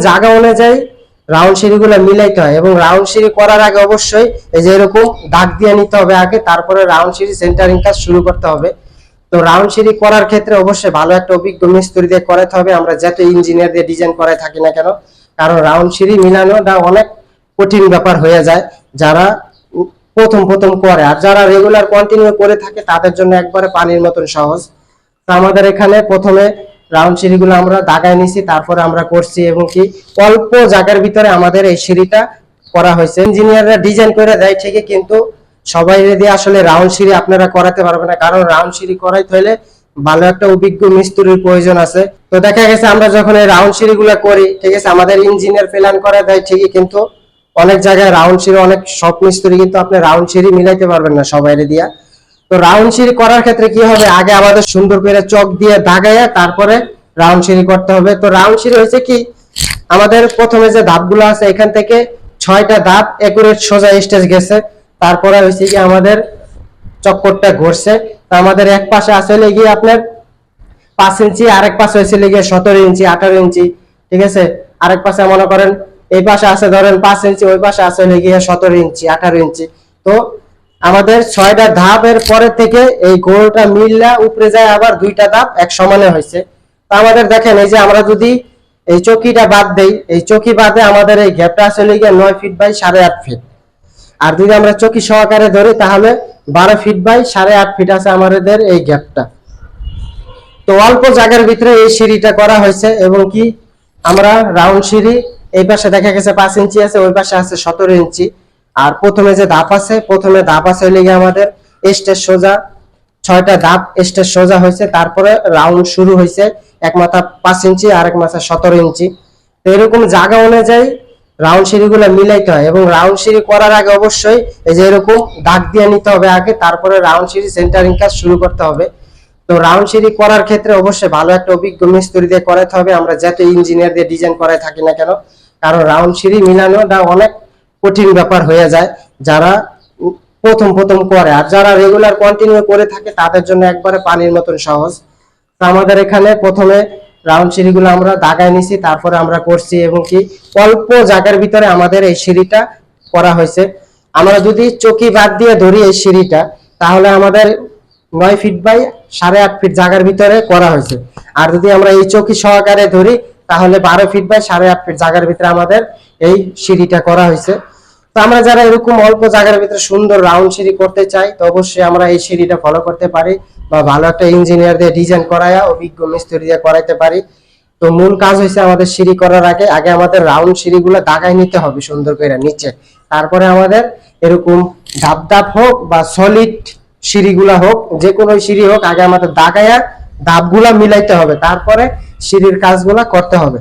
জায়গা অনুযায়ী রাউন্ড সিঁড়িগুলো মিলাইতে হয় এবং রাউন্ড সিঁড়ি করার আগে অবশ্যই এই যে এরকম দাগ দিয়ে নিতে হবে আগে, তারপরে রাউন্ড সিঁড়ি সেন্টারিং কাজ শুরু করতে হবে। তো রাউন্ড সিঁড়ি করার ক্ষেত্রে অবশ্যই ভালো একটা অভিজ্ঞ মিস্ত্রি দিয়ে করাতে হবে, আমরা যত ইঞ্জিনিয়ার দিয়ে ডিজাইন করাই থাকি না কেন, কারণ রাউন্ড সিঁড়ি মিলানোটা অনেক কঠিন ব্যাপার হয়ে যায় যারা প্রথম প্রথম করে, আর যারা রেগুলার কন্টিনিউ করে থাকে তাদের জন্য একবারে পানির মতন সহজ। তো আমাদের এখানে প্রথমে রাউন্ড সিঁড়িগুলো আমরা দাগায় নিছি, তারপরে আমরা করছি এবং কি অল্প জায়গার ভিতরে আমাদের এই সিঁড়িটা করা হয়েছে। ইঞ্জিনিয়াররা ডিজাইন করে দেয় ঠিকই, কিন্তু সবাই দিয়ে আসলে রাউন্ড সিঁড়ি আপনারা করাতে পারবেন না, কারণ রাউন্ড সিঁড়ি করাইতে হলে ভালো একটা অভিজ্ঞ মিস্ত্রির প্রয়োজন আছে। তো দেখা গেছে আমরা যখন এই রাউন্ড সিঁড়িগুলো করি, ঠিক আছে, আমাদের ইঞ্জিনিয়ার প্ল্যান করে দেয় ঠিকই, কিন্তু অনেক জায়গায় রাউন্ড সিঁড়ি অনেক সব মিস্ত্রি কিন্তু আপনি রাউন্ড সিঁড়ি মিলাইতে পারবেন না সবাই দিয়া। তো রাউন্ড সিঁড়ি করার ক্ষেত্রে কি হবে, আগে আমাদের সুন্দর করে চক দিয়ে দাগাইয়া তারপরে রাউন্ড সিঁড়ি করতে হবে। তো রাউন্ড সিঁড়ি হয়েছে কি, আমাদের প্রথমে যে ধাপগুলো আছে এখান থেকে 6টা ধাপ একুরেট সোজা স্টেজ গেছে, তারপরে হয়েছে কি আমাদের চক্করটা ঘুরছে। তো আমাদের এক পাশে আছে গিয়ে আপনার 5 ইঞ্চি, আরেক পাশে হয়েছে গিয়ে 17 ইঞ্চি 18 ইঞ্চি, ঠিক আছে। আরেক পাশে মনে করেন এই পাশে আছে ধরেন 5 ইঞ্চি, ওই পাশে আছে গিয়ে 17 ইঞ্চি 18 ইঞ্চি। তো আমাদের 6টা ধাপের পরে থেকে এই গোলটা মিললা উপরে যায় আবার 2টা ধাপ এক সমানে হয়েছে। তো আমাদের দেখেন এই যে আমরা যদি এই চকিটা বাদ দেই, এই চকি বাদে আমাদের এই গ্যাপটা আসলে গিয়ে 9 ফিট বাই 8.5 ফিট, আর যদি আমরা চকি সহকারে ধরি তাহলে 12 ফিট বাই 8.5 ফিট আছে আমাদের এই গ্যাপটা। তো অল্প জায়গার ভিতরে এই সিঁড়িটা করা হয়েছে এবং কি আমরা রাউন্ড সিঁড়ি এই পাশে দেখা গেছে 5 ইঞ্চি আছে, ওই পাশে আছে 17 ইঞ্চি। আর প্রথমে যে ধাপ আছে, প্রথমে ধাপ আছে লেগে আমাদের স্টেজ সোজা 6টা ধাপ স্টেজ সোজা হয়েছে, তারপরে রাউন্ড শুরু হয়েছে এক মাথা 5 ইঞ্চি আর এক মাথা 17 ইঞ্চি। তো এরকম জায়গা অনুযায়ী রাউন্ড সিঁড়িগুলো মিলাইতে হয় এবং রাউন্ড সিঁড়ি করার আগে অবশ্যই এই যে এরকম দাগ দিয়ে নিতে হবে আগে, তারপরে রাউন্ড সিঁড়ি সেন্টারিং কাজ শুরু করতে হবে। তো রাউন্ড সিঁড়ি করার ক্ষেত্রে অবশ্যই ভালো একটা অভিজ্ঞ মিস্ত্রি দিয়ে করাতে হবে, আমরা যত ইঞ্জিনিয়ার দিয়ে ডিজাইন করাই থাকি না কেন, কারণ রাউন্ড সিঁড়ি মিলানোটা অনেক কঠিন ব্যাপার হয়ে যায় যারা প্রথম প্রথম করে, আর যারা রেগুলার কন্টিনিউ করে থাকে তাদের জন্য একবারে পানির মতন সহজ। তো আমাদের এখানে প্রথমে রাউন্ড সিঁড়িগুলো আমরা দাগায় নিছি, তারপরে আমরা করছি এবং কি অল্প জায়গার ভিতরে আমাদের এই সিঁড়িটা করা হয়েছে। আমরা যদি চকি বাদ দিয়ে ধরি এই সিঁড়িটা, তাহলে আমাদের 9 ফিট বাই 8.5 ফিট জায়গার ভিতরে করা হয়েছে। আর যদি আমরা এই চকি সহকারে ধরি তাহলে 12 ফিট বাই 8.5 ফিট জায়গার ভিতরে আমাদের এই সিঁড়িটা করা হয়েছে। তো আমরা যারা এরকম অল্প জায়গার ভিতরে সুন্দর রাউন্ড সিঁড়ি করতে চাই, তো অবশ্যই আমরা এই সিঁড়িটা ফলো করতে পারি বা ভালো একটা ইঞ্জিনিয়ার দিয়ে ডিজাইন করায়া অভিজ্ঞ মিস্ত্রি দিয়ে করাইতে পারি। তো মূল কাজ হয়েছে আমাদের সিঁড়ি করার আগে আগে আমাদের রাউন্ড সিঁড়িগুলো দাগাই নিতে হবে সুন্দর করে নিচে, তারপরে আমাদের এরকম ধাপ ধাপ হোক বা সলিড সিঁড়িগুলা হোক, যে কোনো সিঁড়ি হোক, আগে আমাদের দাগায়া ধাপগুলা মিলাইতে হবে, তারপরে সিঁড়ির কাজগুলা করতে হবে।